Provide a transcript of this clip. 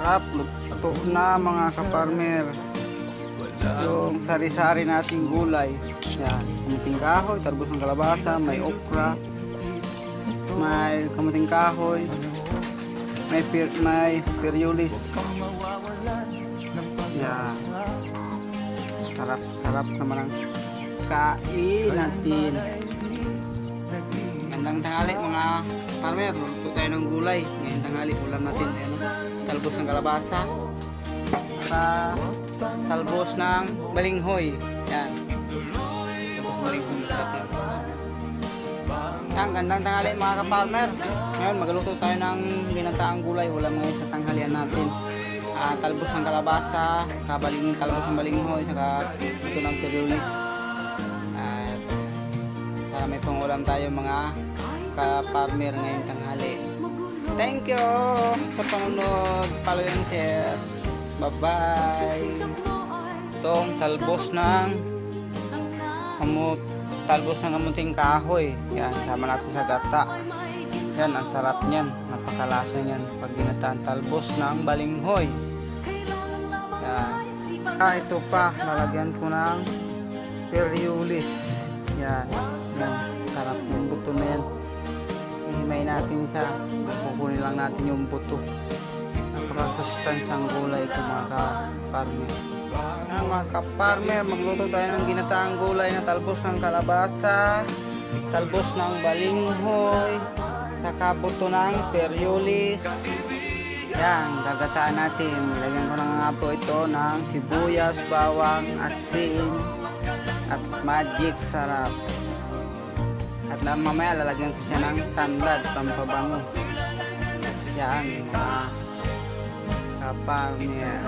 Sarap, luto na mga kaparmer. Yung sari-sari nating gulay. Yan, kamuting kahoy, talbos ng kalabasa, may okra, may kamuting kahoy, may peryulis. Yan. Sarap naman ang kain natin. Gandang tanghali mga farmer, luto tayo ng gulay. Ngayon tanghali ulam natin talbos ng kalabasa at talbos ng balinghoy. Yan. Talbos ng balinghoy, sarap yan. Yan, gandang tanghali mga ka-farmer. Ngayon magluto tayo ng ginataang gulay ulam ngayon sa tanghalian natin. Talbos ng kalabasa, talbos ng balinghoy, saka ito ng peryulis. At para may pangulam tayo mga ka-farmer ngayong tanghali. Thank you sa panunod. Follow and share. Bye-bye. Itong talbos ng kamuting kahoy. Yan, sama natin sa gata. Yan, ang sarap niyan. Napakalasa niyan pag ginataan. Talbos ng balinghoy. Yan. Ito pa, lalagyan ko ng peryulis. Yan. Yan. Sarap yung buto na yan. Ihimay natin isa. Kukunin lang natin yung buto. Napakasustansyang gulay ito mga ka-farmer. Mga ka-farmer, magluto tayo ng ginataang gulay na talbos ng kalabasa, talbos ng balinghoy, saka buto ng peryulis. Yan, gagataan natin. Ilagyan ko na nga po ito ng sibuyas, bawang, asin, at magic sarap. At mamaya lalagyan ko siya ng tanlad, pampabango. Yan, mga kaparmer.